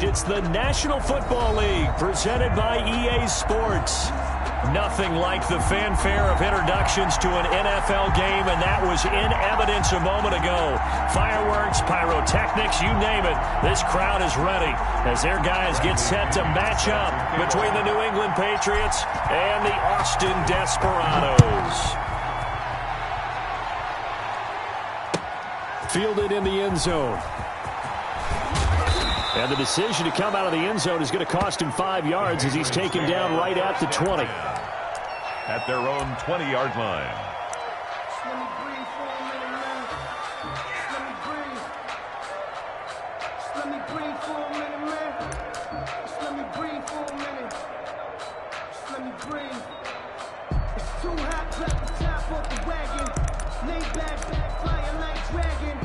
It's the National Football League presented by EA Sports. Nothing like the fanfare of introductions to an NFL game, and that was in evidence a moment ago. Fireworks, pyrotechnics, you name it. This crowd is ready as their guys get set to match up between the New England Patriots and the Austin Desperados. Fielded in the end zone. And the decision to come out of the end zone is going to cost him 5 yards as he's taken down right at the 20. At their own 20-yard line. Let me breathe for a minute, man. Let me breathe. Let me breathe for a minute, man. Let me breathe for a minute. Let me breathe. It's too hot, drop the top off the wagon. Lay back, flying like dragon.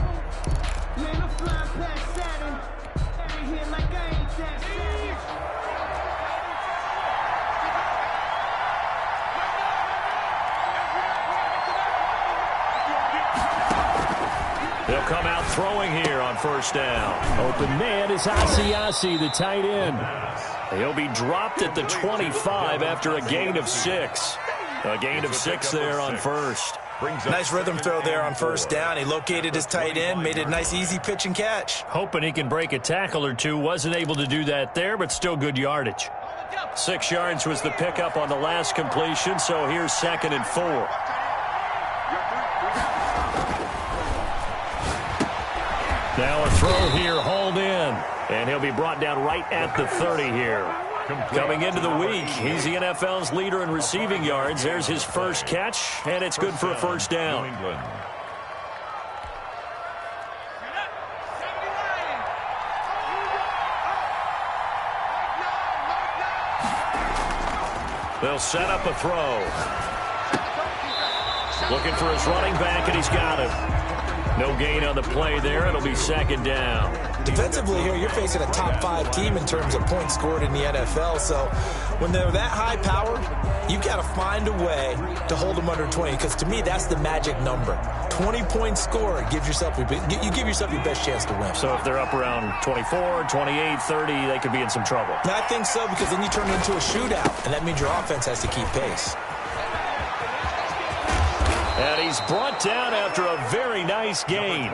Man, I'm flying past Saturn. Out of here like I ain't that savage. They'll come out throwing here on first down. Open man is Asiasi, the tight end. He'll be dropped at the 25 after a gain of 6. A gain of 6 there on first. Nice rhythm throw there on first down. He located his tight end, made it a nice easy pitch and catch. Hoping he can break a tackle or two. Wasn't able to do that there, but still good yardage. 6 yards was the pickup on the last completion, so here's 2nd and 4. Now a throw here, hauled in. And he'll be brought down right at the 30 here. Coming into the week, he's the NFL's leader in receiving yards. There's his first catch, and it's good for a first down. They'll set up a throw. Looking for his running back, and he's got him. No gain on the play there. It'll be 2nd down. Defensively here, you're facing a top 5 team in terms of points scored in the NFL. So when they're that high powered, you've got to find a way to hold them under 20. Because to me, that's the magic number. 20 points scored, you give yourself your best chance to win. So if they're up around 24, 28, 30, they could be in some trouble. I think so, because then you turn it into a shootout, and that means your offense has to keep pace. And he's brought down after a very nice gain.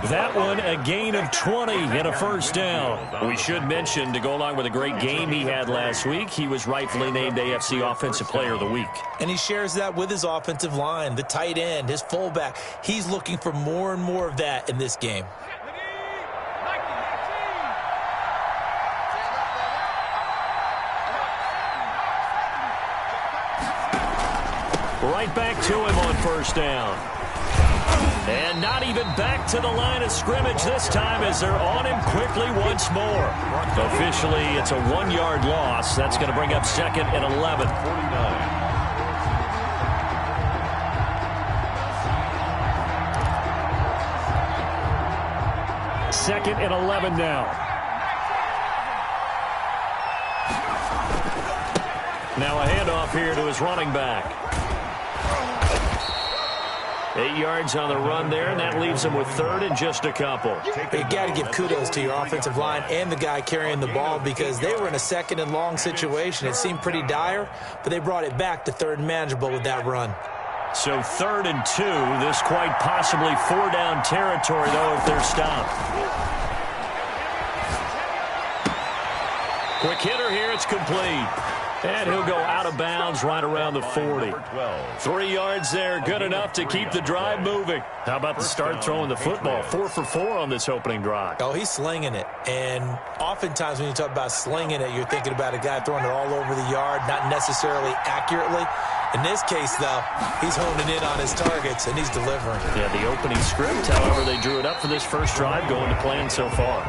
That one, a gain of 20 and a first down. We should mention, to go along with a great game he had last week, he was rightfully named AFC Offensive Player of the Week. And he shares that with his offensive line, the tight end, his fullback. He's looking for more and more of that in this game. Right back to him on first down. And not even back to the line of scrimmage this time as they're on him quickly once more. Officially, it's a 1-yard loss. That's going to bring up 2nd and 11. 2nd and 11 now. Now a handoff here to his running back. 8 yards on the run there, and that leaves him with 3rd and just a couple. You got to give kudos to your offensive line and the guy carrying the ball, because they were in a 2nd and long situation. It seemed pretty dire, but they brought it back to 3rd and manageable with that run. So 3rd and 2. This quite possibly 4-down territory, though, if they're stopped. Quick hitter here. It's complete. And he'll go out of bounds right around the 40. 3 yards there, good enough to keep the drive moving. How about the start throwing the football? 4 for 4 on this opening drive. Oh, he's slinging it. And oftentimes when you talk about slinging it, you're thinking about a guy throwing it all over the yard, not necessarily accurately. In this case, though, he's honing in on his targets, and he's delivering. Yeah, the opening script, however, they drew it up for this first drive, going to plan so far.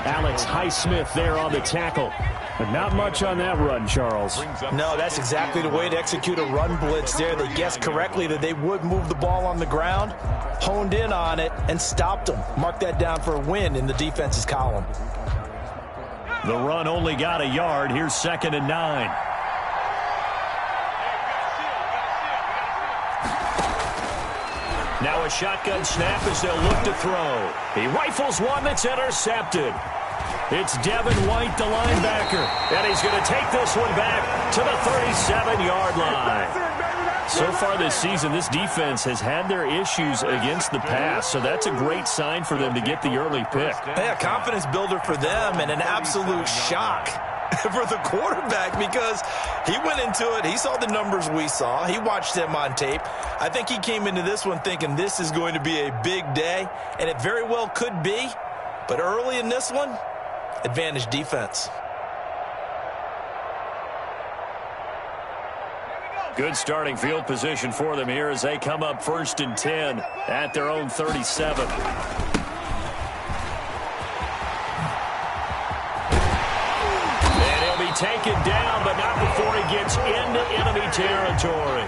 Alex Highsmith there on the tackle. But not much on that run, Charles. No, that's exactly the way to execute a run blitz there. They guessed correctly that they would move the ball on the ground, honed in on it, and stopped them. Mark that down for a win in the defense's column. The run only got a yard. Here's 2nd and 9. Now a shotgun snap as they'll look to throw. He rifles one that's intercepted. It's Devin White, the linebacker, and he's going to take this one back to the 37-yard line. So far this season, this defense has had their issues against the pass, so that's a great sign for them to get the early pick. Yeah, confidence builder for them and an absolute shock for the quarterback because he went into it. He saw the numbers we saw. He watched them on tape. I think he came into this one thinking this is going to be a big day, and it very well could be. But early in this one, advantage defense. Good starting field position for them here as they come up 1st and 10 at their own 37. And he'll be taken down, but not before he gets into enemy territory.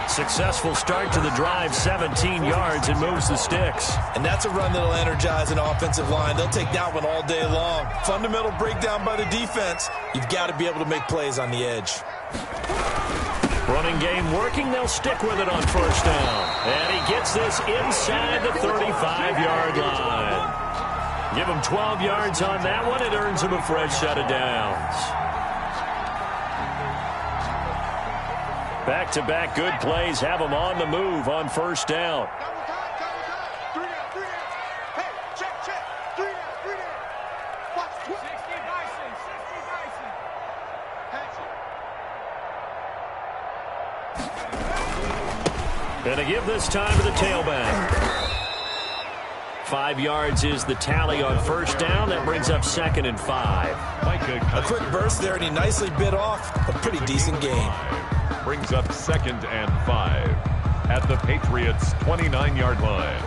Successful start to the drive, 17 yards, and moves the sticks. And that's a run that'll energize an offensive line. They'll take that one all day long. Fundamental breakdown by the defense. You've got to be able to make plays on the edge. Running game working. They'll stick with it on 1st down. And he gets this inside the 35-yard line. Give him 12 yards on that one. It earns him a fresh set of downs. Back-to-back good plays have him on the move on 1st down. And to give this time to the tailback. 5 yards is the tally on 1st down. That brings up 2nd and 5. A quick burst there, and he nicely bit off a pretty decent gain. Brings up 2nd and 5 at the Patriots' 29-yard line.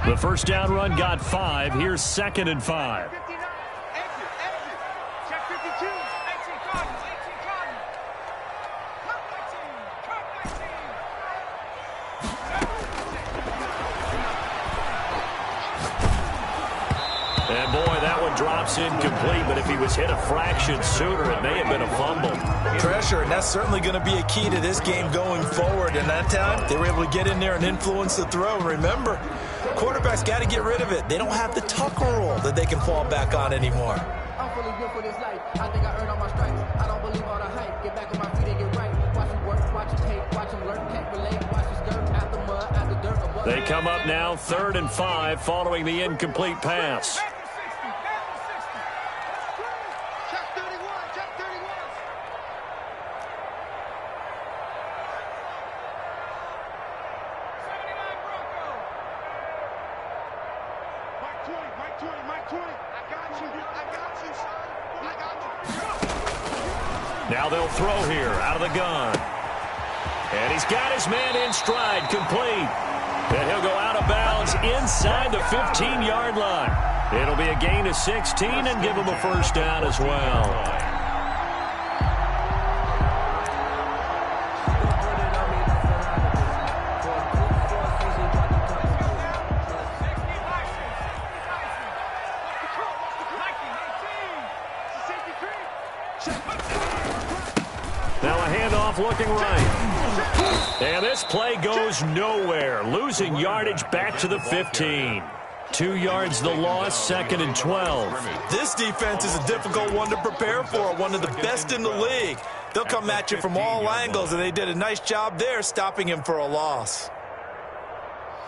The 1st down run got 5. Here's 2nd and 5. And boy, that one drops incomplete, but if he was hit a fraction sooner, it may have been a fumble. Pressure, and that's certainly going to be a key to this game going forward. And that time, they were able to get in there and influence the throw. And remember, quarterbacks got to get rid of it. They don't have the Tucker rule that they can fall back on anymore. I'm fully good for this life. I think I earned all my stripes. I don't believe all the hype. Get back on my feet and get right. Watch him work, watch him take, watch him learn, can't relate. Watch his dirt, out the mud, out the dirt. They come up now 3rd and 5 following the incomplete pass. Now they'll throw here out of the gun. And he's got his man in stride, complete. And he'll go out of bounds inside the 15-yard line. It'll be a gain of 16 and give him a 1st down as well. Now a handoff looking right. And this play goes nowhere. Losing yardage back to the 15. 2 yards the loss, 2nd and 12. This defense is a difficult one to prepare for, one of the best in the league. They'll come at you from all angles, and they did a nice job there stopping him for a loss.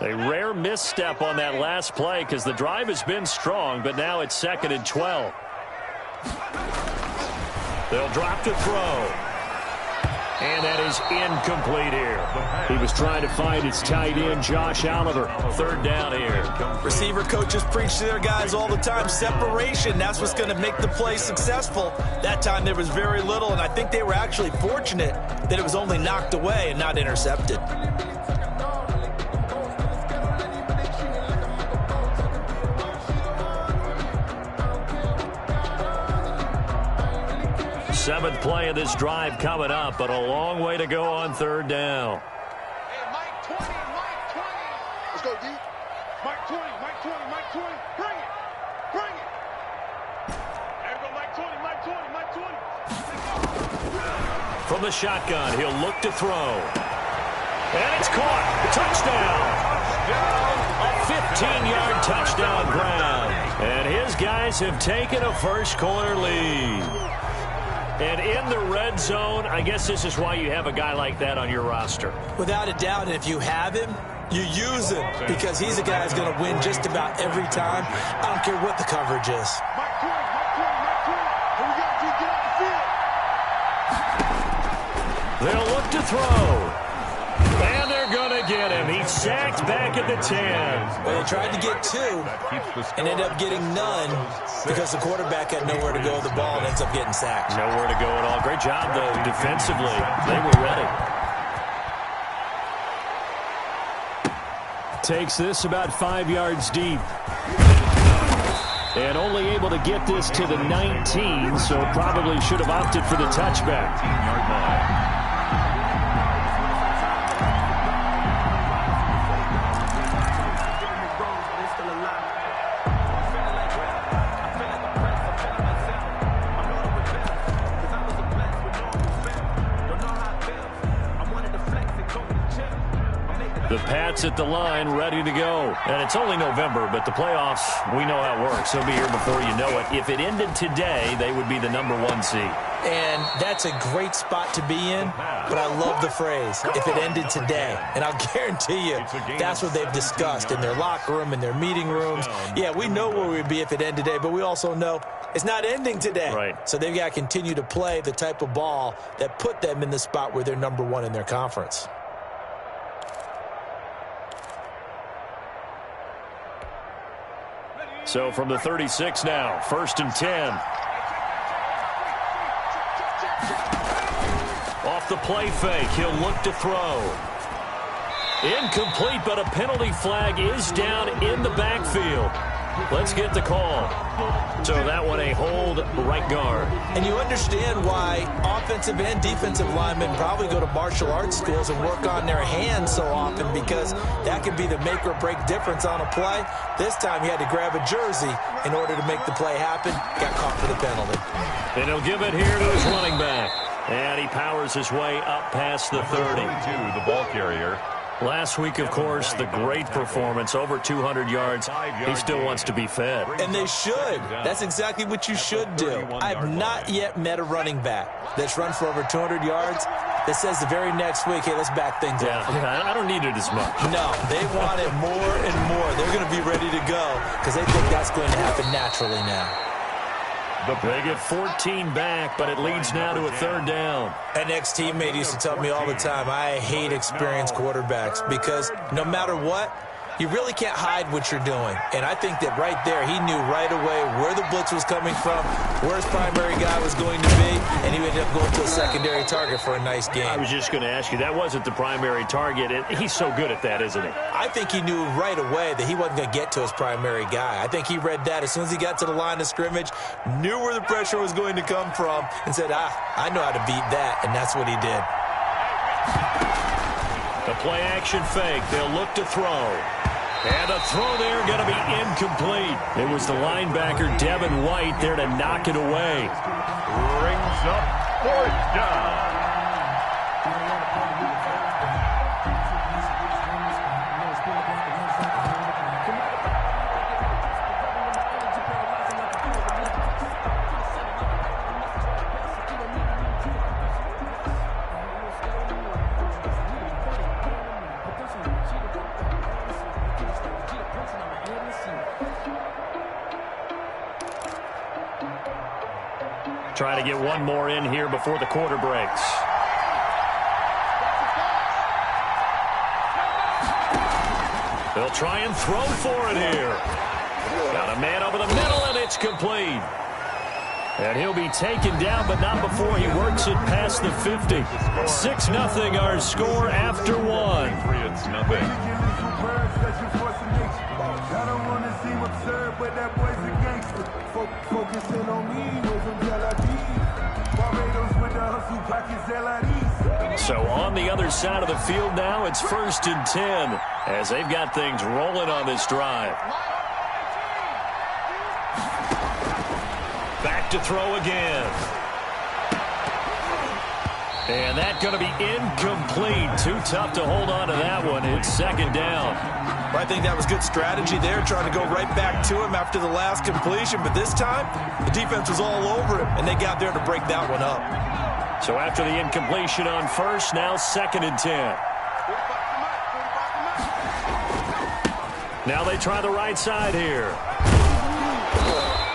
A rare misstep on that last play because the drive has been strong, but now it's 2nd and 12. They'll drop to throw. And that is incomplete here. He was trying to find his tight end, Josh Oliver. 3rd down here. Receiver coaches preach to their guys all the time. Separation, that's what's going to make the play successful. That time there was very little, and I think they were actually fortunate that it was only knocked away and not intercepted. Seventh play of this drive coming up, but a long way to go on 3rd down. Hey, Mike 20, Mike 20. Let's go, D. Mike 20, Mike 20, Mike 20. Bring it. Bring it. There we go, Mike 20, Mike 20, Mike 20. From the shotgun, he'll look to throw. And it's caught. Touchdown. A 15-yard touchdown grab. And his guys have taken a first-quarter lead. And in the red zone, I guess this is why you have a guy like that on your roster. Without a doubt, and if you have him, you use him because he's a guy who's going to win just about every time. I don't care what the coverage is. Mike 20, Mike 20, Mike 20. Here we go, G, get off the field. They'll look to throw. And they're going to get him. He's sacked back at the 10. Well, they tried to get 2 and ended up getting none because the quarterback had nowhere to go with the ball and ends up getting sacked. Nowhere to go at all. Great job, though, defensively. They were ready. Takes this about 5 yards deep. And only able to get this to the 19, so probably should have opted for the touchback. 15-yard line. The Pats at the line, ready to go. And it's only November, but the playoffs, we know how it works. They'll be here before you know it. If it ended today, they would be the #1 seed. And that's a great spot to be in, but I love the phrase, if it ended today. And I'll guarantee you, that's what they've discussed in their locker room, in their meeting rooms. Yeah, we know where we'd be if it ended today, but we also know it's not ending today. Right. So they've got to continue to play the type of ball that put them in the spot where they're #1 in their conference. So from the 36 now, 1st and 10. Off the play fake, he'll look to throw. Incomplete, but a penalty flag is down in the backfield. Let's get the call. So that one a hold, right guard. And you understand why offensive and defensive linemen probably go to martial arts schools and work on their hands so often, because that can be the make or break difference on a play. This time he had to grab a jersey in order to make the play happen. Got caught for the penalty. And he'll give it here to his running back. And he powers his way up past the 30. 32, the ball carrier. Last week, of course, the great performance, over 200 yards. He still wants to be fed. And they should. That's exactly what you should do. I've not yet met a running back that's run for over 200 yards that says the very next week, hey, let's back things up. Yeah, I don't need it as much. No, they want it more and more. They're going to be ready to go because they think that's going to happen naturally now. They get 14 back, but it leads now to a 3rd down. An ex-teammate used to tell me all the time, I hate experienced quarterbacks because no matter what, you really can't hide what you're doing. And I think that right there, he knew right away where the blitz was coming from, where his primary guy was going to be, and he ended up going to a secondary target for a nice game. I was just going to ask you, that wasn't the primary target. He's so good at that, isn't he? I think he knew right away that he wasn't going to get to his primary guy. I think he read that as soon as he got to the line of scrimmage, knew where the pressure was going to come from, and said, I know how to beat that, and that's what he did. The play action fake. They'll look to throw. And a throw there going to be incomplete. It was the linebacker, Devin White, there to knock it away. Rings up 4th down. Try to get one more in here before the quarter breaks. They'll try and throw for it here. Got a man over the middle, and it's complete. And he'll be taken down, but not before he works it past the 50. 6-0 our score after one. Patriots nothing. I don't want to seem absurd, but that boy's a gangster. Focusing on me with some Barbados with the hustle pockets LIDs. So on the other side of the field now, it's 1st and 10 as they've got things rolling on this drive. Back to throw again. And that's going to be incomplete. Too tough to hold on to that one. It's second down. Well, I think that was good strategy there, trying to go right back to him after the last completion. But this time, the defense was all over him, and they got there to break that one up. So after the incompletion on first, now 2nd and 10. Now they try the right side here.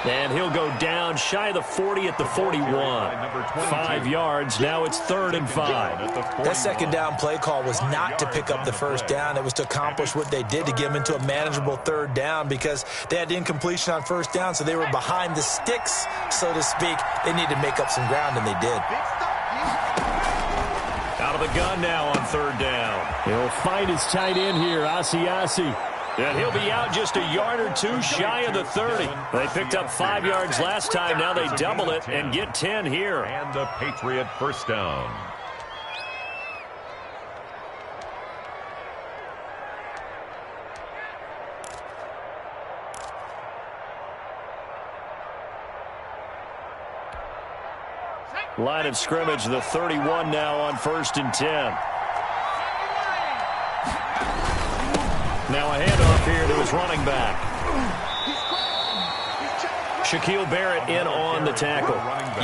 And he'll go down shy of the 40 at the 41. 5 yards. Now it's 3rd and 5. That second down play call was not to pick up the first down. It was to accomplish what they did, to get them into a manageable 3rd down, because they had incompletion on first down, so they were behind the sticks, so to speak. They needed to make up some ground, and they did. Out of the gun now on 3rd down. He'll find his tight end here, Asiasi. And he'll be out just a yard or two shy of the 30. They picked up 5 yards last time. Now they double it and get 10 here. And a Patriot first down. Line of scrimmage, the 31 now on 1st and 10. Now a handoff here to his running back. Shaquille Barrett in on the tackle.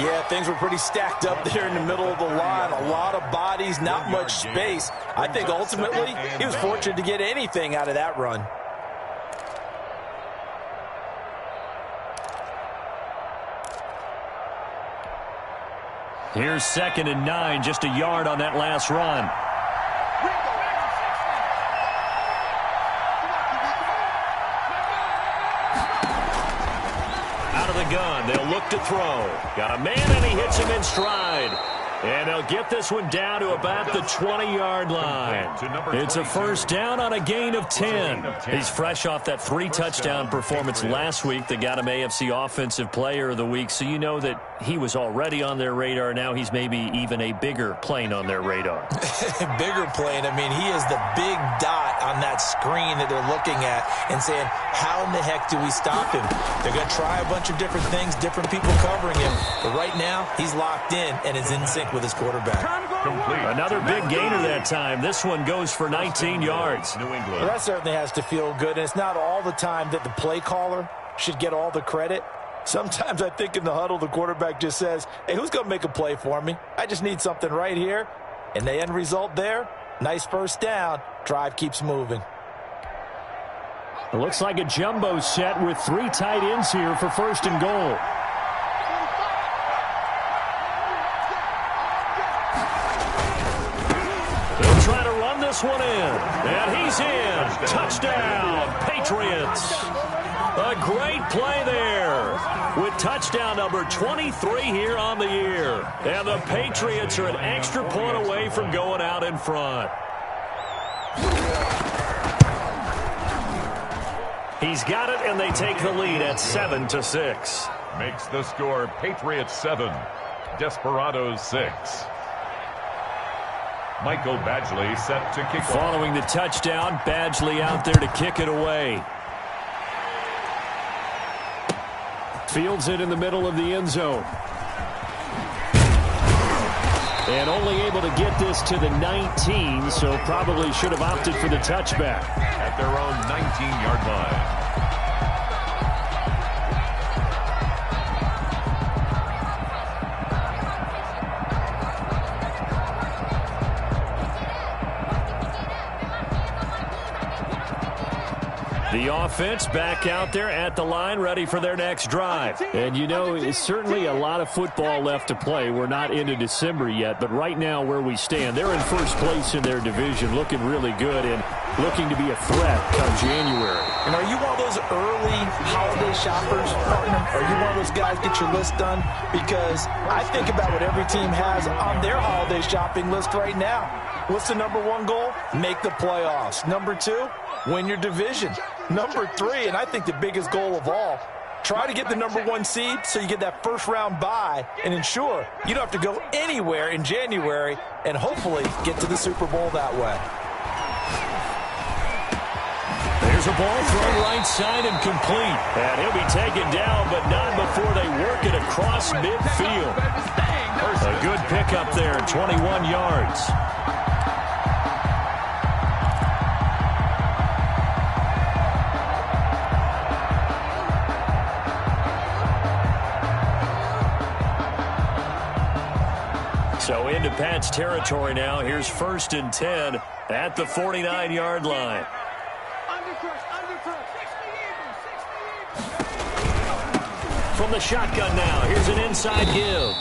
Yeah, things were pretty stacked up there in the middle of the line. A lot of bodies, not much space. I think ultimately he was fortunate to get anything out of that run. Here's 2nd and 9, just a yard on that last run. Gun. They'll look to throw. Got a man, and he hits him in stride. And they'll get this one down to about the 20-yard line. It's a first down on a gain of 10. He's fresh off that 3-touchdown performance last week that got him AFC Offensive Player of the Week, so you know that he was already on their radar. Now he's maybe even a bigger plane on their radar. Bigger plane. I mean, he is the big dot on that screen that they're looking at and saying, how in the heck do we stop him? They're going to try a bunch of different things, different people covering him. But right now, he's locked in and is in sync with his quarterback. Another big gainer that time. This one goes for 19 yards. New England. Well, that certainly has to feel good. And it's not all the time that the play caller should get all the credit. Sometimes I think in the huddle, the quarterback just says, hey, who's going to make a play for me? I just need something right here. And the end result there, nice first down. Drive keeps moving. It looks like a jumbo set with 3 tight ends here for 1st and goal. They'll try to run this one in. And he's in. Touchdown, Patriots. A great play there with touchdown number 23 here on the year. And the Patriots are an extra point away from going out in front. He's got it, and they take the lead at 7-6. Makes the score Patriots 7, Desperados 6. Michael Badgley set to kick off. Following the touchdown, Badgley out there to kick it away. Fields it in the middle of the end zone. And only able to get this to the 19, so probably should have opted for the touchback. At their own 19-yard line. The offense back out there at the line, ready for their next drive. And, you know, it's certainly a lot of football left to play. We're not into December yet, but right now where we stand, they're in first place in their division, looking really good and looking to be a threat come January. And are you one of those early holiday shoppers, partner? Are you one of those guys get your list done? Because I think about what every team has on their holiday shopping list right now. What's the number 1 goal? Make the playoffs. Number 2, win your division. Number 3, and I think the biggest goal of all, try to get the number 1 seed so you get that first-round bye and ensure you don't have to go anywhere in January and hopefully get to the Super Bowl that way. There's a ball thrown right side and complete. And he'll be taken down, but not before they work it across midfield. A good pickup there, 21 yards. So into Pat's territory now. Here's 1st and 10 at the 49-yard line. From the shotgun now, here's an inside give.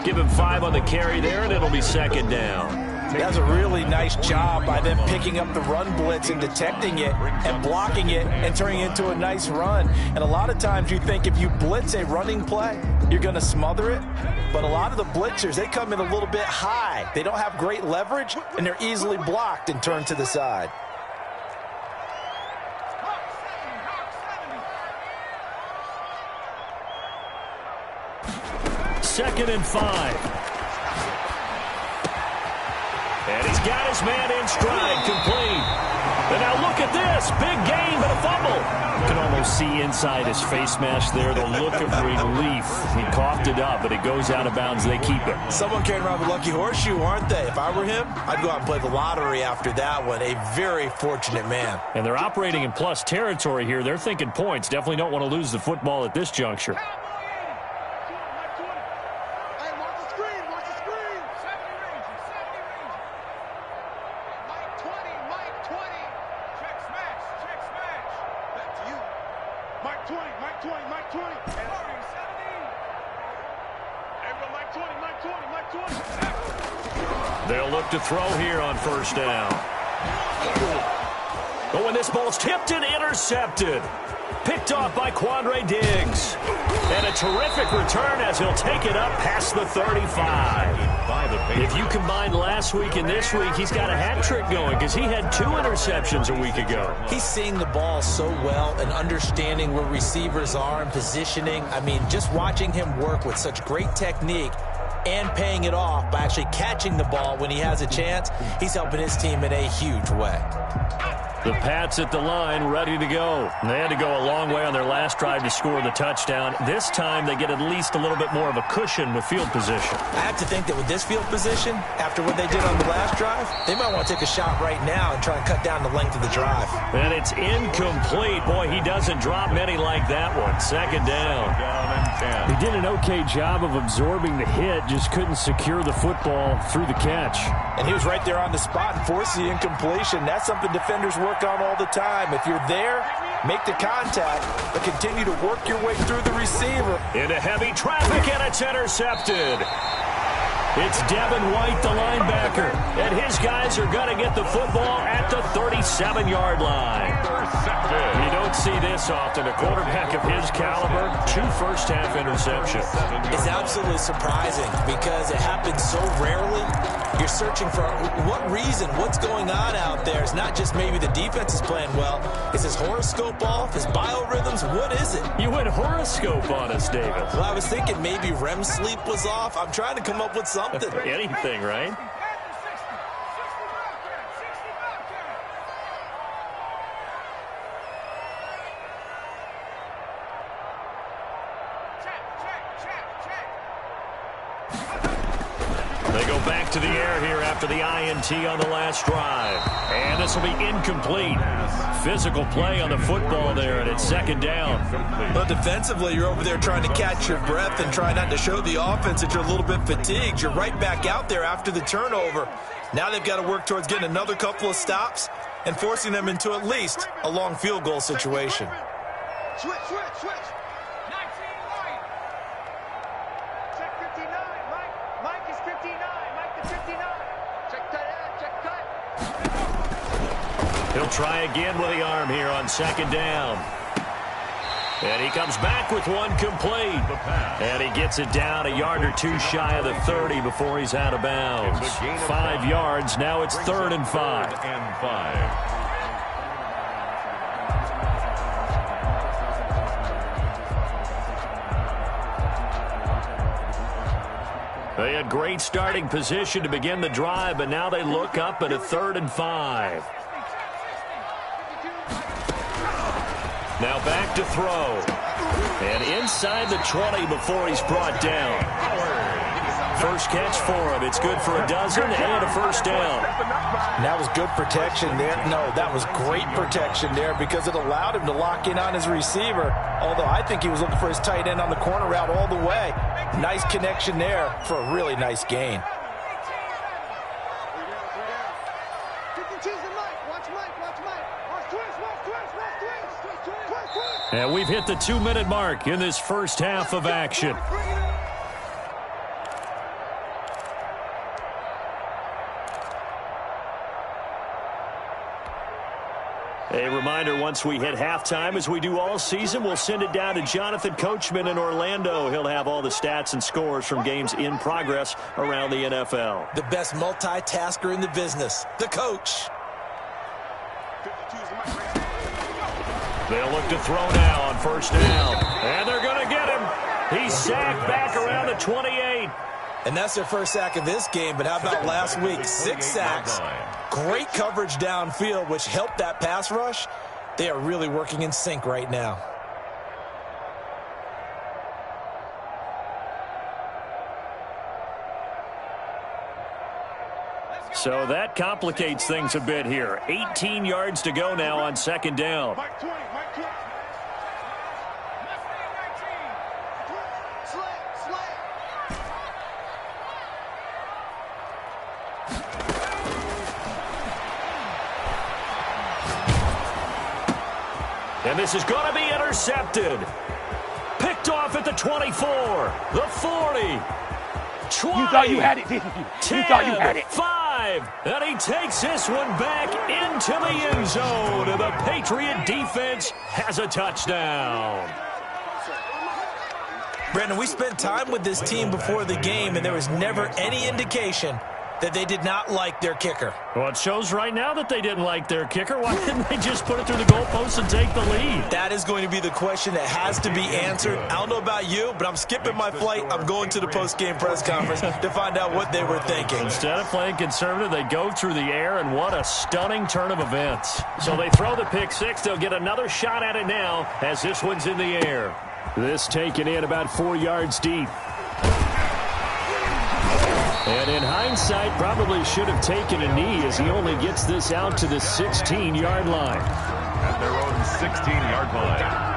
Give him 5 on the carry there, and it'll be 2nd down. That's a really nice job by them picking up the run blitz and detecting it and blocking it and turning it into a nice run. And a lot of times you think if you blitz a running play, you're going to smother it. But a lot of the blitzers, they come in a little bit high. They don't have great leverage, and they're easily blocked and turned to the side. Second and 5. And he's got his man in stride, complete. And now look at this. Big gain, but a fumble. You can almost see inside his face mask there the look of relief. He coughed it up, but it goes out of bounds. They keep it. Someone carrying around the lucky horseshoe, aren't they? If I were him, I'd go out and play the lottery after that one. A very fortunate man. And they're operating in plus territory here. They're thinking points. Definitely don't want to lose the football at this juncture. They'll look to throw here on 1st down. Oh, and this ball's tipped and intercepted. Picked off by Quandre Diggs. And a terrific return as he'll take it up past the 35. If you combine last week and this week, he's got a hat trick going because he had 2 interceptions a week ago. He's seeing the ball so well and understanding where receivers are and positioning. I mean, just watching him work with such great technique and paying it off by actually catching the ball when he has a chance, he's helping his team in a huge way. The Pats at the line, ready to go. They had to go a long way on their last drive to score the touchdown. This time, they get at least a little bit more of a cushion with field position. I have to think that with this field position, after what they did on the last drive, they might want to take a shot right now and try and cut down the length of the drive. And it's incomplete. Boy, he doesn't drop many like that one. 2nd down. He did an okay job of absorbing the hit, just couldn't secure the football through the catch. And he was right there on the spot and forced the incompletion. That's something defenders work on all the time. If you're there, make the contact, but continue to work your way through the receiver. Into heavy traffic, and it's intercepted. It's Devin White, the linebacker, and his guys are going to get the football at the 37-yard line. You don't see this often. A quarterback of his caliber, 2 first-half interceptions. It's absolutely surprising because it happens so rarely. You're searching for what reason, what's going on out there. It's not just maybe the defense is playing well. Is his horoscope off? His biorhythms? What is it? You went horoscope on us, David. Well, I was thinking maybe REM sleep was off. I'm trying to come up with something. Anything, right? They go back to the air here after the INT on the last drive. And this will be incomplete. Physical play on the football there, and it's 2nd down. Well, defensively, you're over there trying to catch your breath and try not to show the offense that you're a little bit fatigued. You're right back out there after the turnover. Now they've got to work towards getting another couple of stops and forcing them into at least a long field goal situation. Switch. 19 right. Check 59. Mike is 59. Mike the 59. Check cut. He'll try again with the arm here on 2nd down. And he comes back with one complete. And he gets it down a yard or 2 shy of the 30 before he's out of bounds. 5 yards. Now it's 3rd and 5. They had great starting position to begin the drive, but now they look up at a 3rd and 5. Now back to throw. And inside the 20 before he's brought down. First catch for him. It's good for a dozen and a first down. And that was good protection there. No, that was great protection there because it allowed him to lock in on his receiver. Although I think he was looking for his tight end on the corner route all the way. Nice connection there for a really nice gain. And we've hit the 2-minute mark in this first half of action. A reminder, once we hit halftime, as we do all season, we'll send it down to Jonathan Coachman in Orlando. He'll have all the stats and scores from games in progress around the NFL. The best multitasker in the business, the coach. They'll look to throw now on first down. And they're going to get him. He's sacked back around the 28. And that's their first sack of this game, but how about last week? 6 sacks. Great coverage downfield, which helped that pass rush. They are really working in sync right now. So that complicates things a bit here. 18 yards to go now on second down. And this is going to be intercepted. Picked off at the 24, the 40, 20, You thought you had it, didn't you? 10, You thought you had it. 5, and he takes this one back into the end zone. And the Patriot defense has a touchdown. Brandon, we spent time with this team before the game, and there was never any indication that they did not like their kicker. Well, it shows right now that they didn't like their kicker. Why didn't they just put it through the goalpost and take the lead? That is going to be the question that has to be answered. I don't know about you, but I'm skipping my flight. I'm going to the post-game press conference to find out what they were thinking. Instead of playing conservative, they go through the air, and what a stunning turn of events. So they throw the pick six. They'll get another shot at it now as this one's in the air. This taken in about 4 yards deep. And in hindsight, probably should have taken a knee as he only gets this out to the 16-yard line. At their own 16-yard line.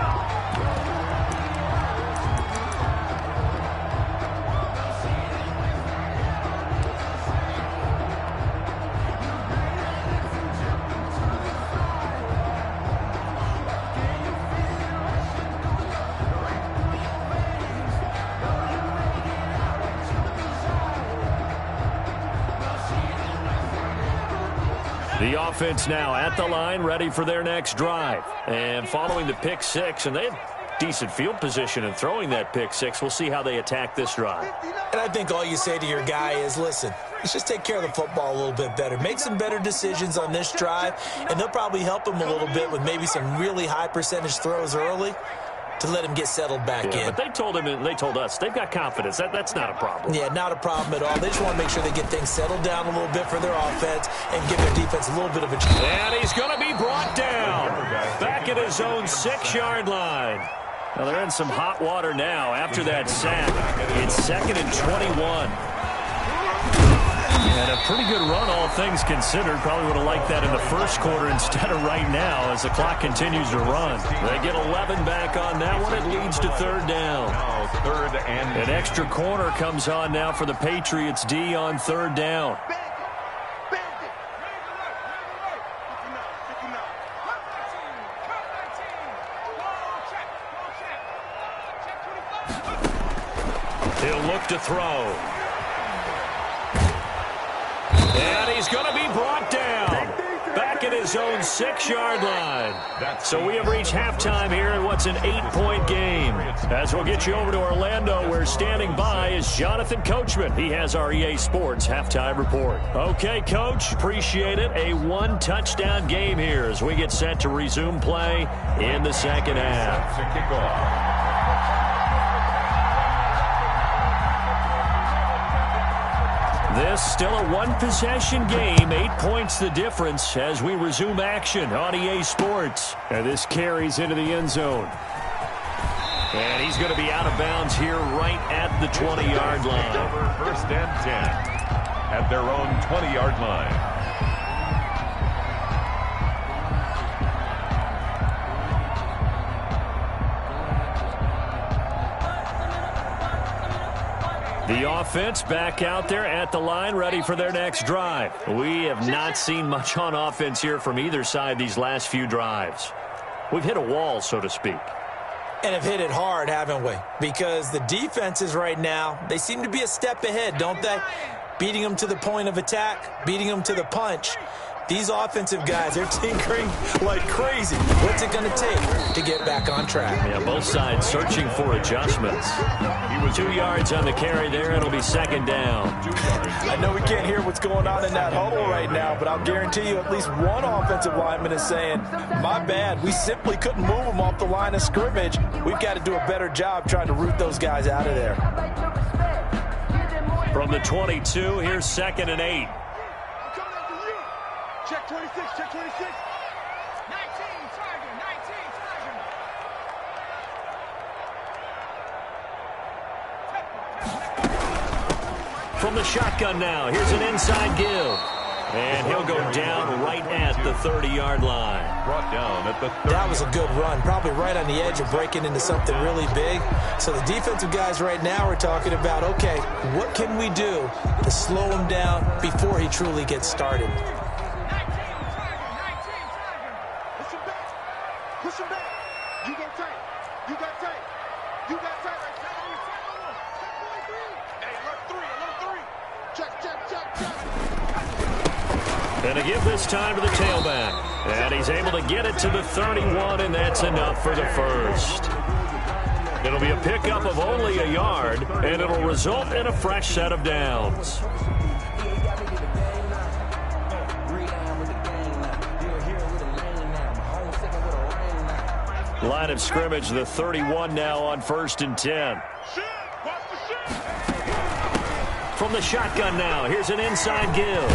The offense now at the line, ready for their next drive. And following the pick six, and they have decent field position in throwing that pick six. We'll see how they attack this drive. And I think all you say to your guy is, listen, let's just take care of the football a little bit better. Make some better decisions on this drive, and they'll probably help him a little bit with maybe some really high percentage throws early to let him get settled back in. But they told him, and they told us, they've got confidence. That's not a problem. Yeah, not a problem at all. They just want to make sure they get things settled down a little bit for their offense and give their defense a little bit of a chance. And he's going to be brought down back at his own 6-yard line. Well, they're in some hot water now after that sack. It's 2nd and 21. And a pretty good run, all things considered. Probably would have liked that in the first quarter instead of right now as the clock continues to run. They get 11 back on that one. It leads to third down. Third and An extra corner comes on now for the Patriots D on third down. He'll look to throw. And he's going to be brought down back at his own 6-yard line. So we have reached halftime here in what's an 8-point game. As we'll get you over to Orlando, where standing by is Jonathan Coachman. He has our EA Sports halftime report. Okay, Coach, appreciate it. A 1-touchdown game here as we get set to resume play in the second half. to kick off. This still a one-possession game. 8 points the difference as we resume action on EA Sports. And this carries into the end zone. And he's going to be out of bounds here right at the 20-yard line. First and 10 at their own 20-yard line. The offense back out there at the line, ready for their next drive. We have not seen much on offense here from either side these last few drives. We've hit a wall, so to speak. And have hit it hard, haven't we? Because the defenses right now, they seem to be a step ahead, don't they? Beating them to the point of attack, beating them to the punch. These offensive guys, they're tinkering like crazy. What's it going to take to get back on track? Yeah, both sides searching for adjustments. He was 2 yards on the carry there. It'll be second down. I know we can't hear what's going on in that huddle right now, but I'll guarantee you at least one offensive lineman is saying, my bad, we simply couldn't move them off the line of scrimmage. We've got to do a better job trying to root those guys out of there. From the 22, here's 2nd and 8. Check 26, check 26. 19, target, 19, target. From the shotgun now, here's an inside give. And he'll go down right at the 30-yard line. Brought down at the 30. That was a good run, probably right on the edge of breaking into something really big. So the defensive guys right now are talking about, okay, what can we do to slow him down before he truly gets started? Push him back. You go tight. You got tight. You got tight. Hey, alert 3. Check. And to give this time to the tailback. And he's able to get it to the 31, and that's enough for the first. It'll be a pickup of only a yard, and it'll result in a fresh set of downs. Line of scrimmage, the 31 now on 1st and 10. From the shotgun now, here's an inside give.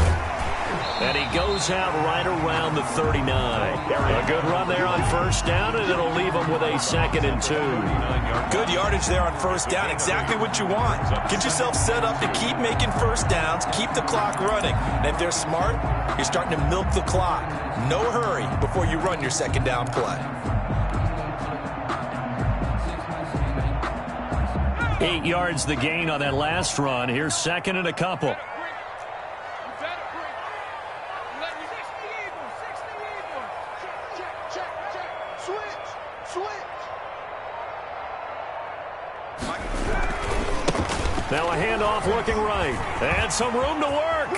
And he goes out right around the 39. A good run there on 1st down, and it'll leave him with a 2nd and 2. Good yardage there on 1st down, exactly what you want. Get yourself set up to keep making 1st downs, keep the clock running. And if they're smart, you're starting to milk the clock. No hurry before you run your 2nd down play. 8 yards the gain on that last run. Here's 2nd and a couple. Now a handoff looking right. And some room to work.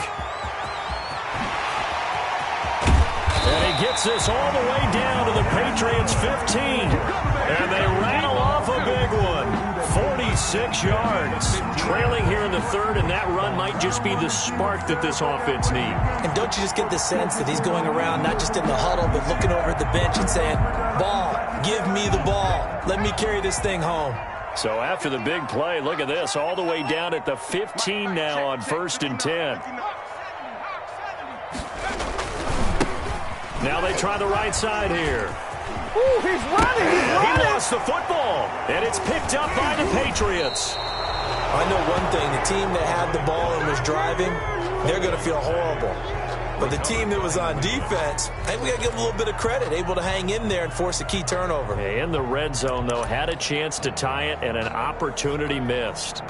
And he gets this all the way down to the Patriots' 15. And they rattle off a big one. 46 yards. Trailing here in the 3rd, and that run might just be the spark that this offense needs. And don't you just get the sense that he's going around, not just in the huddle, but looking over at the bench and saying, ball, give me the ball. Let me carry this thing home. So after the big play, look at this, all the way down at the 15 now on 1st and 10. Now they try the right side here. Ooh, he's running. He lost the football, and it's picked up by the Patriots. I know one thing, the team that had the ball and was driving, they're going to feel horrible. But the team that was on defense, I think we got to give them a little bit of credit, able to hang in there and force a key turnover. In the red zone, though, had a chance to tie it, and an opportunity missed.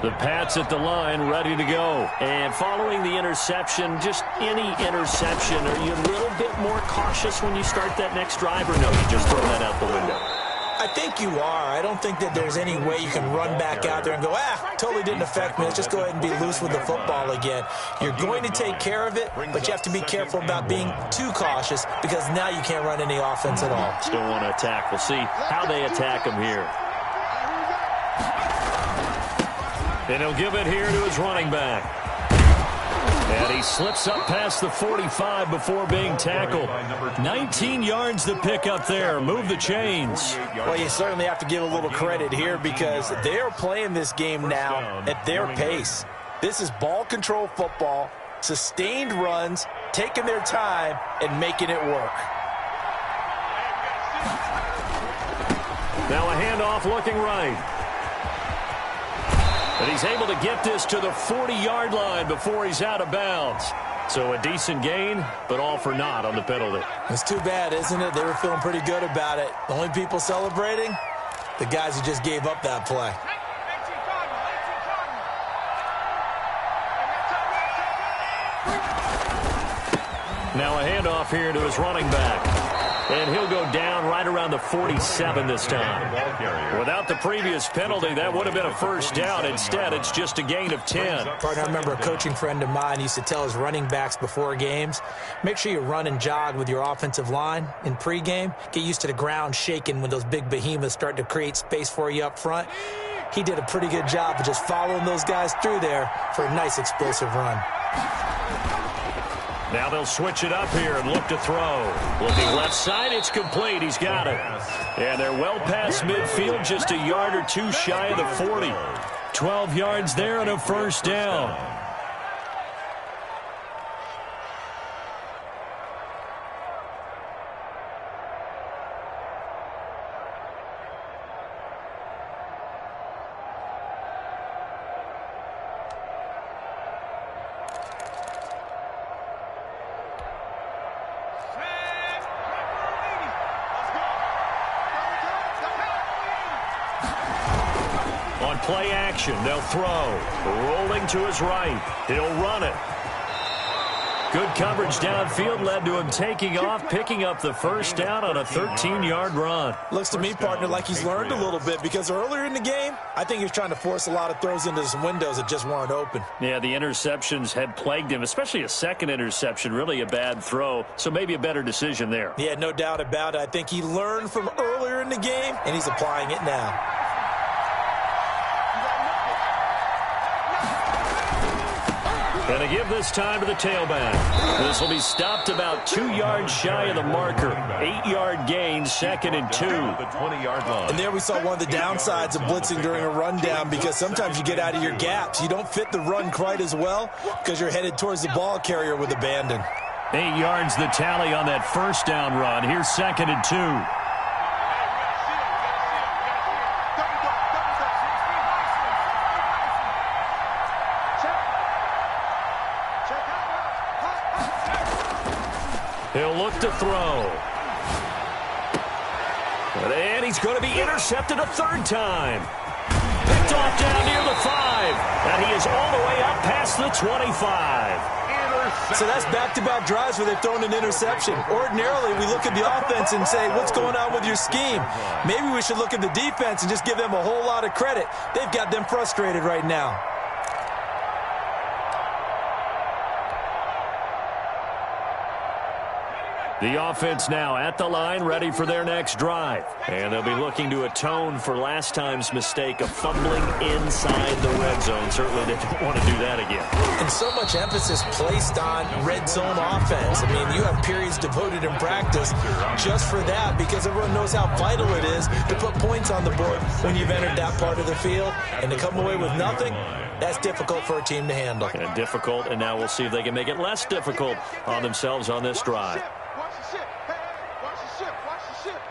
The Pats at the line, ready to go. And following the interception, just any interception, are you a little bit more cautious when you start that next drive, or no, you just throw that out the window? I think you are. I don't think that there's any way you can run back out there and go, totally didn't affect me. Let's just go ahead and be loose with the football again. You're going to take care of it, but you have to be careful about being too cautious because now you can't run any offense at all. Still want to attack. We'll see how they attack him here. And he'll give it here to his running back. And he slips up past the 45 before being tackled. 19 yards to pick up there. Move the chains. Well, you certainly have to give a little credit here because they're playing this game now at their pace. This is ball control football, sustained runs, taking their time, and making it work. Now a handoff looking right. And he's able to get this to the 40-yard line before he's out of bounds. So a decent gain, but all for naught on the penalty. It's too bad, isn't it? They were feeling pretty good about it. The only people celebrating, the guys who just gave up that play. Now a handoff here to his running back. And he'll go down right around the 47 this time. Without the previous penalty, that would have been a first down. Instead, it's just a gain of 10. Partner, I remember a coaching friend of mine used to tell his running backs before games, make sure you run and jog with your offensive line in pregame. Get used to the ground shaking when those big behemoths start to create space for you up front. He did a pretty good job of just following those guys through there for a nice explosive run. Now they'll switch it up here and look to throw. Looking left side, it's complete. He's got it. And they're well past midfield, just a yard or two shy of the 40. 12 yards there and a first down. Play action, they'll throw. Rolling to his right. He'll run it. Good coverage downfield led to him taking off, picking up the first down on a 13-yard run. Looks to me, partner, like he's learned a little bit because earlier in the game, I think he was trying to force a lot of throws into some windows that just weren't open. Yeah, the interceptions had plagued him, especially a second interception, really a bad throw, so maybe a better decision there. Yeah, no doubt about it. I think he learned from earlier in the game, and he's applying it now. And to give this time to the tailback. This will be stopped about 2 yards shy of the marker. 8-yard gain, 2nd and 2. The 20-yard line. And there we saw one of the downsides of blitzing during a rundown because sometimes you get out of your gaps. You don't fit the run quite as well because you're headed towards the ball carrier with abandon. 8 yards the tally on that first down run. Here's 2nd and 2. He'll look to throw. And he's going to be intercepted a third time. Picked off down near the 5. And he is all the way up past the 25. So that's back-to-back drives where they've thrown an interception. Ordinarily, we look at the offense and say, what's going on with your scheme? Maybe we should look at the defense and just give them a whole lot of credit. They've got them frustrated right now. The offense now at the line, ready for their next drive. And they'll be looking to atone for last time's mistake of fumbling inside the red zone. Certainly they don't want to do that again. And so much emphasis placed on red zone offense. I mean, you have periods devoted in practice just for that because everyone knows how vital it is to put points on the board when you've entered that part of the field. And to come away with nothing, that's difficult for a team to handle. And difficult, and now we'll see if they can make it less difficult on themselves on this drive. Watch the ship. Hey, watch the ship. Watch the ship.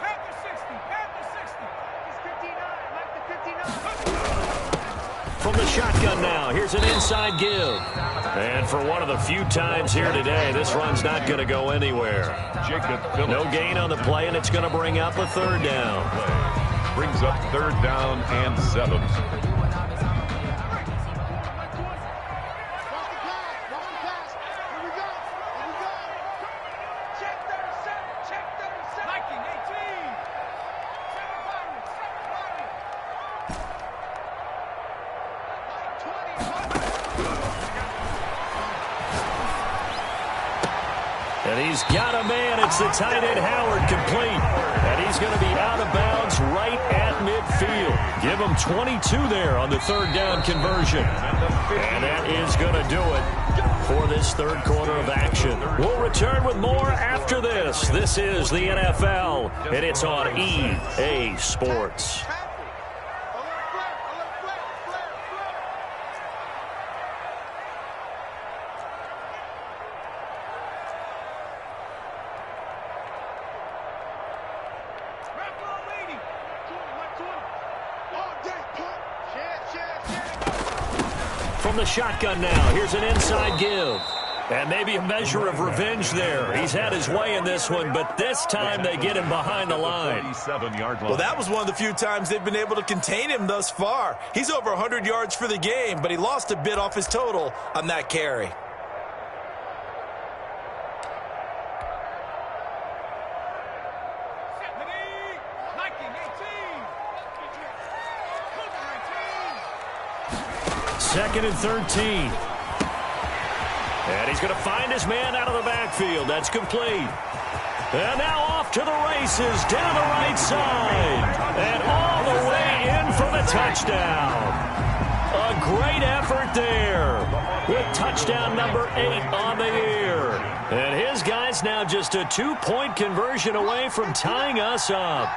Panther 60. Panther 60. He's 59. Like the 59. From the shotgun now, here's an inside give. And for one of the few times here today, this run's not going to go anywhere. No gain on the play, and it's going to bring up a third down. Brings up 3rd down and 7. And he's got a man. It's the tight end Howard complete. And he's going to be out of bounds right at midfield. Give him 22 there on the 3rd down conversion. And that is going to do it for this 3rd quarter of action. We'll return with more after this. This is the NFL, and it's on EA Sports. from the shotgun now. Here's an inside give. And maybe a measure of revenge there. He's had his way in this one, but this time they get him behind the line. Well, that was one of the few times they've been able to contain him thus far. He's over 100 yards for the game, but he lost a bit off his total on that carry. Second and 13. And he's going to find his man out of the backfield. That's complete. And now off to the races down the right side. And all the way in for the touchdown. A great effort there with touchdown number 8 on the year. And his guy's now just a 2-point conversion away from tying us up.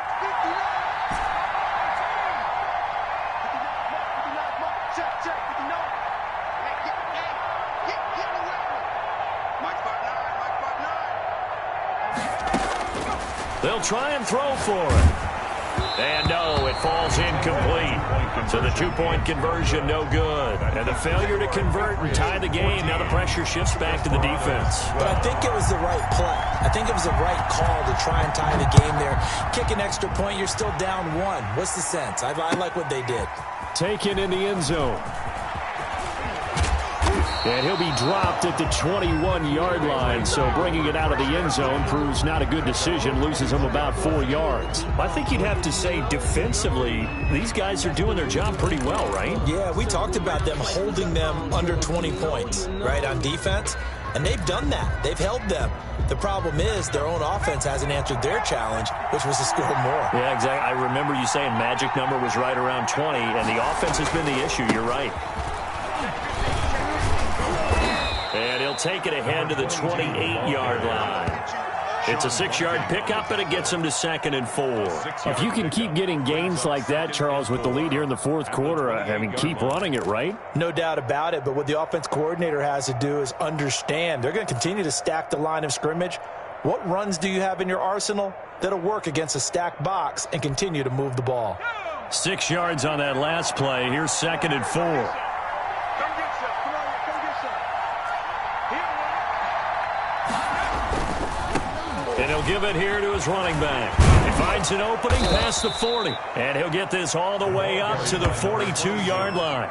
They'll try and throw for it. And no, it falls incomplete. So the 2-point conversion, no good. And the failure to convert and tie the game, now the pressure shifts back to the defense. But I think it was the right play. I think it was the right call to try and tie the game there. Kick an extra point, you're still down 1. What's the sense? I like what they did. Taken in the end zone. And he'll be dropped at the 21-yard line, so bringing it out of the end zone proves not a good decision, loses him about 4 yards. I think you'd have to say defensively, these guys are doing their job pretty well, right? Yeah, we talked about them holding them under 20 points, right, on defense, and they've done that. They've held them. The problem is their own offense hasn't answered their challenge, which was to score more. Yeah, exactly. I remember you saying magic number was right around 20, and the offense has been the issue. You're right. And he'll take it ahead to the 28-yard line. It's a 6-yard pickup, and it gets him to 2nd and 4. If you can keep getting gains like that, Charles, with the lead here in the fourth quarter, I mean, keep running it, right? No doubt about it, but what the offense coordinator has to do is understand. They're going to continue to stack the line of scrimmage. What runs do you have in your arsenal that'll work against a stacked box and continue to move the ball? 6 yards on that last play. Here's 2nd and 4. And he'll give it here to his running back. He finds an opening past the 40. And he'll get this all the way up to the 42-yard line.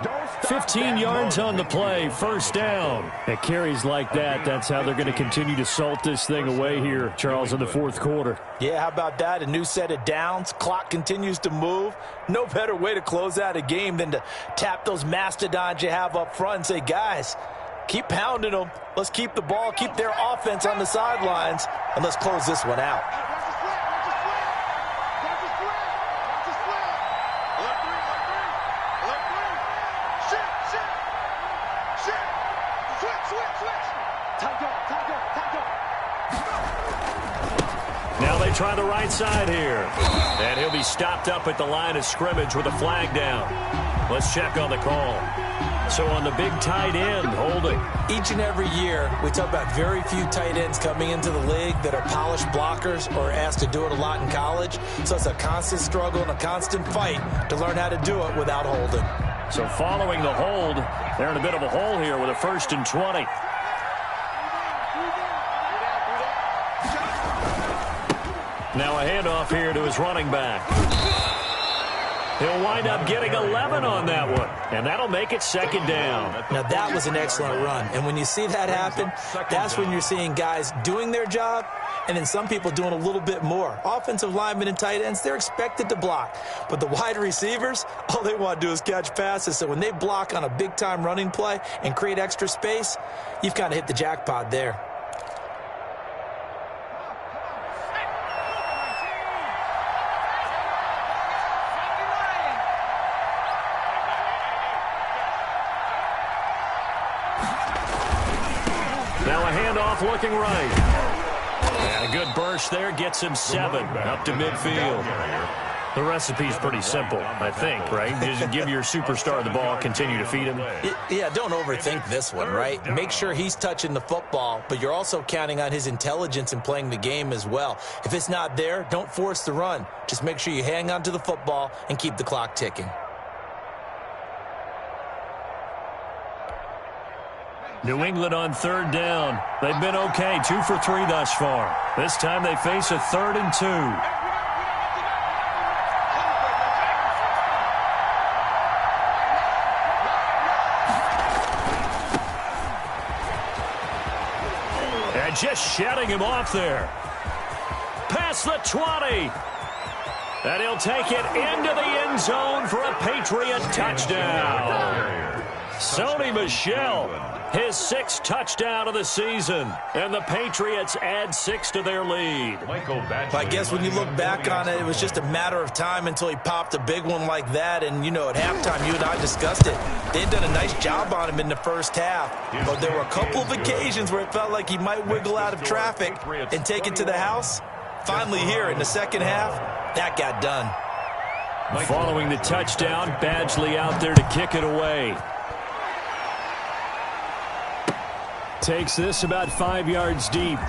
15 yards on the play, first down. At carries like that, that's how they're going to continue to salt this thing away here, Charles, in the fourth quarter. Yeah, how about that? A new set of downs. Clock continues to move. No better way to close out a game than to tap those mastodons you have up front and say, guys, keep pounding them. Let's keep the ball, keep their offense on the sidelines, and let's close this one out. Now they try the right side here. And he'll be stopped up at the line of scrimmage with a flag down. Let's check on the call. So on the big tight end, holding. Each and every year, we talk about very few tight ends coming into the league that are polished blockers or asked to do it a lot in college. So it's a constant struggle and a constant fight to learn how to do it without holding. So following the hold, they're in a bit of a hole here with a 1st and 20. Now a handoff here to his running back. He'll wind up getting 11 on that one, and that'll make it 2nd down. Now, that was an excellent run, and when you see that happen, that's when you're seeing guys doing their job and then some people doing a little bit more. Offensive linemen and tight ends, they're expected to block, but the wide receivers, all they want to do is catch passes. So when they block on a big-time running play and create extra space, you've kind of hit the jackpot there. Now a handoff looking right. And a good burst there gets him 7 up to midfield. The recipe's pretty simple, I think, right? Just give your superstar the ball, continue to feed him. Yeah, don't overthink this one, right? Make sure he's touching the football, but you're also counting on his intelligence in playing the game as well. If it's not there, don't force the run. Just make sure you hang on to the football and keep the clock ticking. New England on third down. They've been okay, 2 for 3 thus far. This time they face a 3rd and 2. And just shutting him off there. Past the 20. And he'll take it into the end zone for a Patriot touchdown. Sony Michel, his 6th touchdown of the season. And the Patriots add 6 to their lead. I guess when you look back on it, it was just a matter of time until he popped a big one like that. And, you know, at halftime, you and I discussed it. They'd done a nice job on him in the first half. But there were a couple of occasions where it felt like he might wiggle out of traffic and take it to the house. Finally here in the second half, that got done. Following the touchdown, Badgley out there to kick it away. Takes this about 5 yards deep.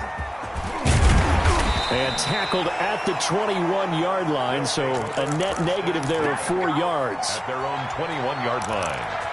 And tackled at the 21-yard line, so a net negative there of 4 yards. At their own 21-yard line.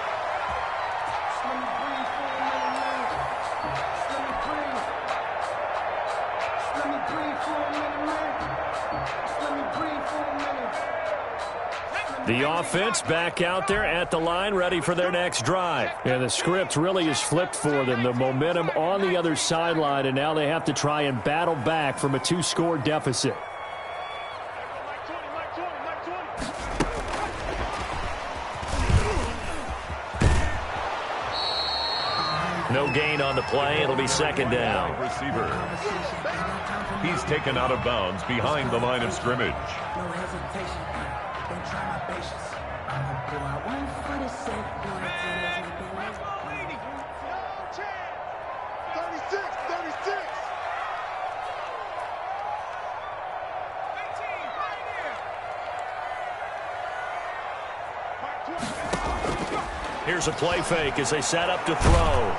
The offense back out there at the line, ready for their next drive. And the script really is flipped for them. The momentum on the other sideline, and now they have to try and battle back from a 2-score deficit. No gain on the play. It'll be second down. Receiver. He's taken out of bounds behind the line of scrimmage. No hesitation. Don't try my patience. I'm gonna pull out one for the sake. 36. Here's a play fake as they set up to throw.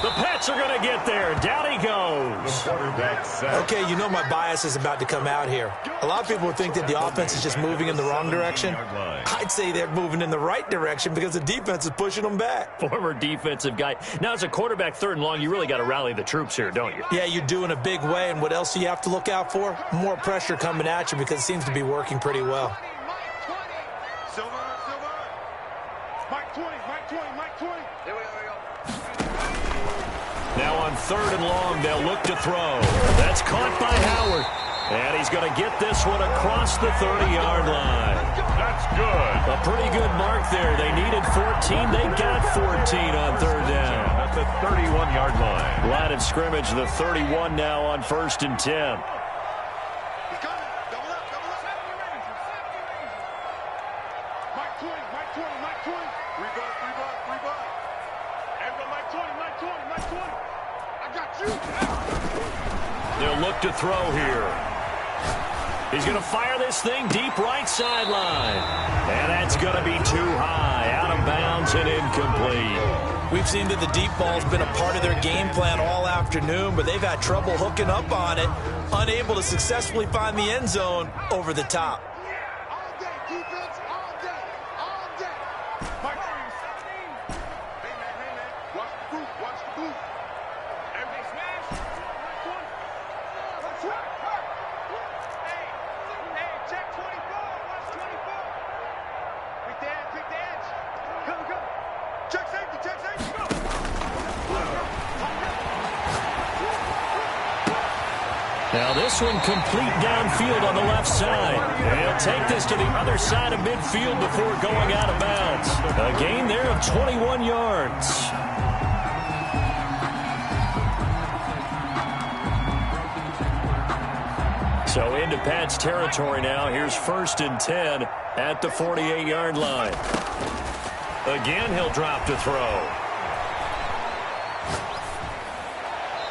The Pats are going to get there. Down he goes. The quarterback set. Okay, you know my bias is about to come out here. A lot of people would think that the offense is just moving in the wrong direction. I'd say they're moving in the right direction because the defense is pushing them back. Former defensive guy. Now, as a quarterback, 3rd and long, you really got to rally the troops here, don't you? Yeah, you do in a big way. And what else do you have to look out for? More pressure coming at you because it seems to be working pretty well. Silver. Mike 20. Here we go. Now on 3rd and long, they'll look to throw. That's caught by Howard. And he's going to get this one across the 30-yard line. That's good. A pretty good mark there. They needed 14. They got 14 on 3rd down. At the 31-yard line. Line of scrimmage, the 31 now on 1st and 10. He's coming. Double up. Mike 20. Rebuff. And go Mike 20. I got you. They'll look to throw here. He's going to fire this thing deep right sideline. And that's going to be too high. Out of bounds and incomplete. We've seen that the deep ball's been a part of their game plan all afternoon, but they've had trouble hooking up on it, unable to successfully find the end zone over the top. All day, defense. All day. Mike 20. Hey, man. Watch the boot. Everybody smash. Mike 20. Let's rock. Hey, check 24. Watch 24. Pick the edge. Come. Check safety. Go. Now this one complete downfield on the left side. And he'll take this to the other side of midfield before going out of bounds. A gain there of 21 yards. So into Pat's territory now. Here's 1st and 10 at the 48-yard line. Again, he'll drop to throw.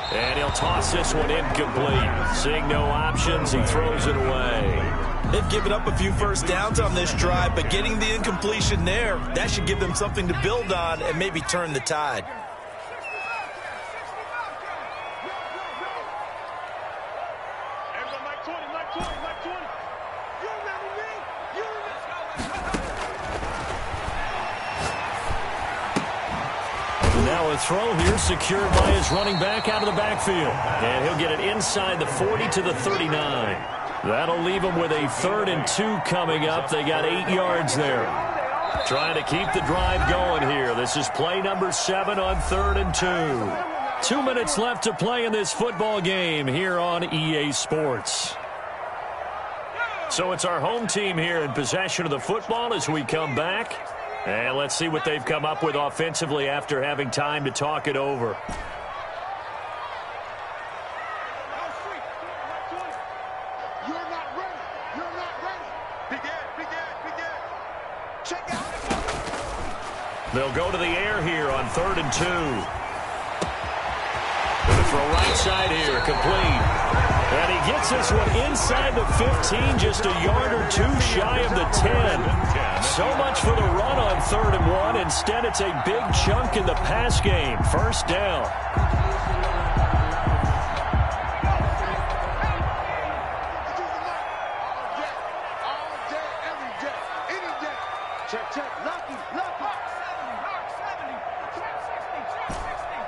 And he'll toss this one incomplete. Seeing no options, he throws it away. They've given up a few first downs on this drive, but getting the incompletion there, that should give them something to build on and maybe turn the tide. Now a the throw here, secured by his running back out of the backfield. And he'll get it inside the 40 to the 39. That'll leave them with a 3rd and 2 coming up. They got 8 yards there. Trying to keep the drive going here. This is play number 7 on 3rd and 2. 2 minutes left to play in this football game here on EA Sports. So it's our home team here in possession of the football as we come back. And let's see what they've come up with offensively after having time to talk it over. They'll go to the air here on 3rd and 2. Going to throw right side here, complete. And he gets this one inside the 15, just a yard or 2 shy of the 10. So much for the run on 3rd and 1. Instead, it's a big chunk in the pass game. First down. Check, check, lucky, lucky. Mark 70, check 60, check 60.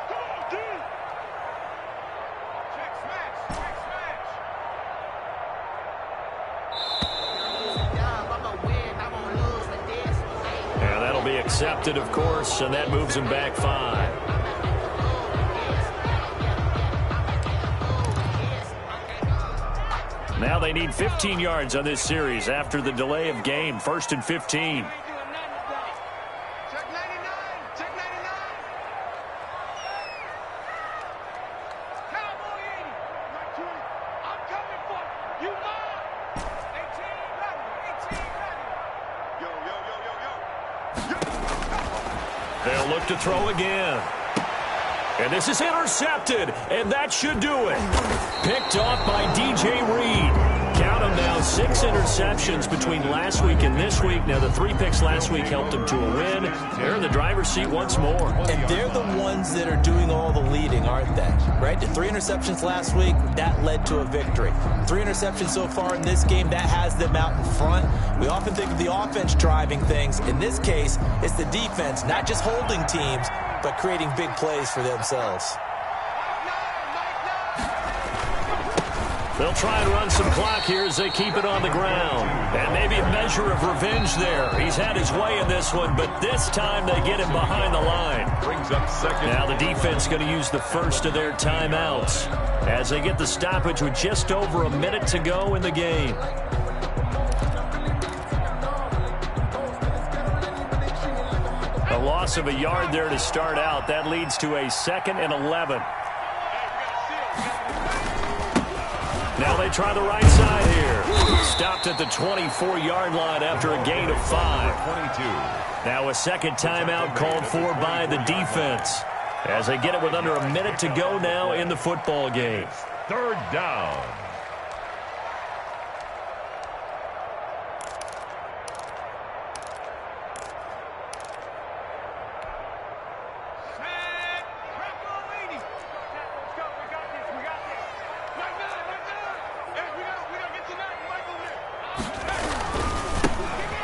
Come on, dude. Check smash, check smash. And that'll be accepted, of course, and that moves him back 5. Now they need 15 yards on this series after the delay of game. 1st and 15. Check 99, check 99. Cowboy 80. Right 20. I'm coming for you. You mine. 18 ready. 18 ready. Yo. They'll look to throw again. And this is intercepted, and that should do it. Picked off by DJ Reed. Count them now, 6 interceptions between last week and this week. Now, the 3 picks last week helped them to a win. They're in the driver's seat once more. And they're the ones that are doing all the leading, aren't they? Right? The 3 interceptions last week, that led to a victory. 3 interceptions so far in this game, that has them out in front. We often think of the offense driving things. In this case, it's the defense, not just holding teams, but creating big plays for themselves. They'll try and run some clock here as they keep it on the ground. And maybe a measure of revenge there. He's had his way in this one, but this time they get him behind the line. Brings up 2nd. Now the defense going to use the first of their timeouts as they get the stoppage with just over a minute to go in the game. A loss of a yard there to start out. That leads to a 2nd and 11. Now they try the right side here. Stopped at the 24-yard line after a gain of 5. 22. Now a second timeout called for by the defense as they get it with under a minute to go now in the football game. 3rd down.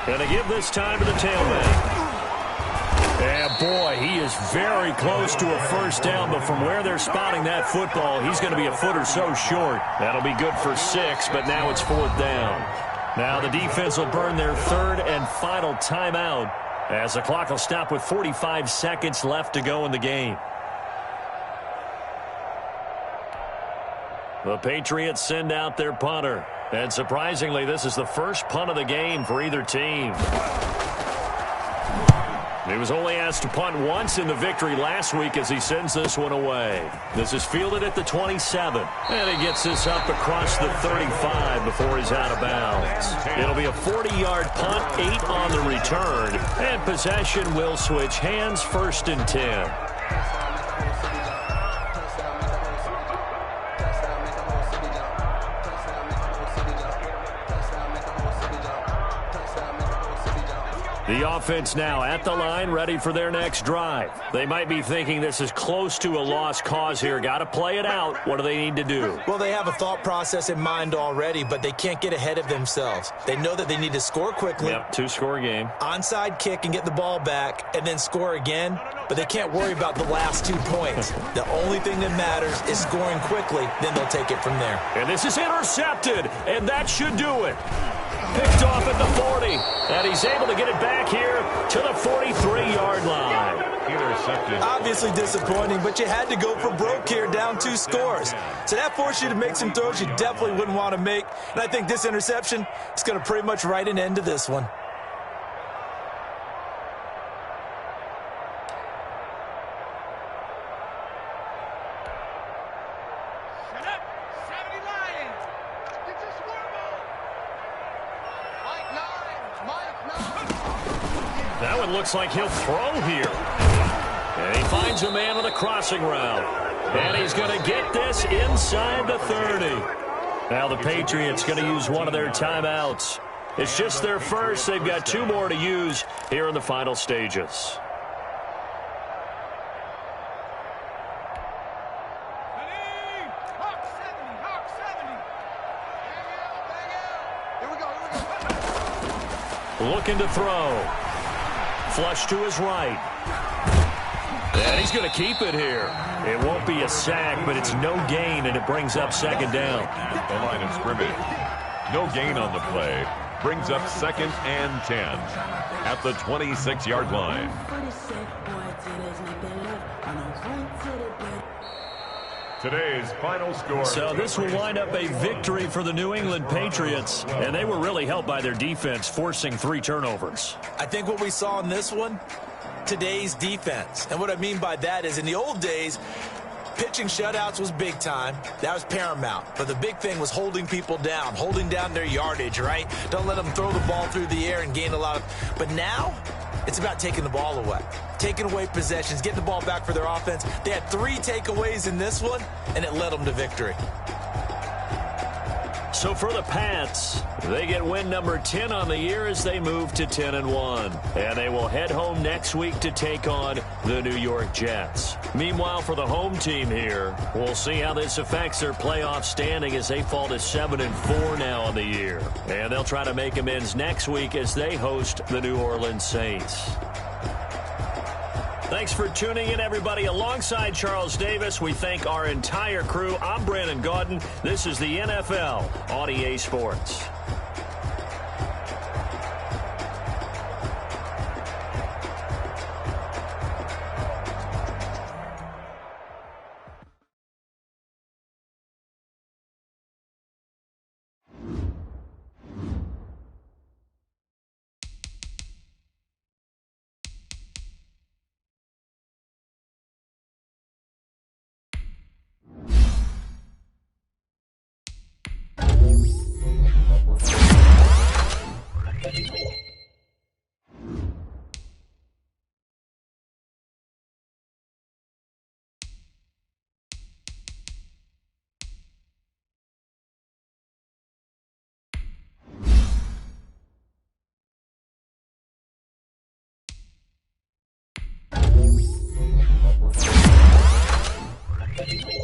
Going to give this time to the tailback. And boy, he is very close to a first down, but from where they're spotting that football, he's going to be a foot or so short. That'll be good for 6, but now it's 4th down. Now the defense will burn their 3rd and final timeout as the clock will stop with 45 seconds left to go in the game. The Patriots send out their punter. And surprisingly, this is the first punt of the game for either team. He was only asked to punt once in the victory last week as he sends this one away. This is fielded at the 27. And he gets this up across the 35 before he's out of bounds. It'll be a 40-yard punt, 8 on the return. And possession will switch hands, 1st and 10. The offense now at the line, ready for their next drive. They might be thinking this is close to a lost cause here. Got to play it out. What do they need to do? Well, they have a thought process in mind already, but they can't get ahead of themselves. They know that they need to score quickly. Yep, two-score game. Onside kick and get the ball back, and then score again. But they can't worry about the last 2 points. The only thing that matters is scoring quickly. Then they'll take it from there. And this is intercepted, and that should do it. Picked off at the 40, and he's able to get it back here to the 43-yard line. Intercepted. Obviously disappointing, but you had to go for broke here, down 2 scores. So that forced you to make some throws you definitely wouldn't want to make. And I think this interception is going to pretty much write an end to this one. That one looks like he'll throw here. And he finds a man on the crossing route. And he's going to get this inside the 30. Now the Patriots going to use one of their timeouts. It's just their first. They've got 2 more to use here in the final stages. Looking to throw. Flush to his right. And he's going to keep it here. It won't be a sack, but it's no gain, and it brings up second down. The line of scrimmage. No gain on the play. Brings up 2nd and 10 at the 26-yard line. Today's final score. So this will wind up a victory for the New England Patriots, and they were really helped by their defense, forcing 3 turnovers. I think what we saw in this one, today's defense. And what I mean by that is in the old days, pitching shutouts was big time. That was paramount. But the big thing was holding people down, holding down their yardage, right? Don't let them throw the ball through the air and gain a lot of... But now, it's about taking the ball away. Taking away possessions, getting the ball back for their offense. They had 3 takeaways in this one, and it led them to victory. So for the Pats, they get win number 10 on the year as they move to 10-1. And they will head home next week to take on the New York Jets. Meanwhile, for the home team here, we'll see how this affects their playoff standing as they fall to 7-4 now on the year. And they'll try to make amends next week as they host the New Orleans Saints. Thanks for tuning in, everybody. Alongside Charles Davis, we thank our entire crew. I'm Brandon Gaudin. This is the NFL on EA Sports. Ready.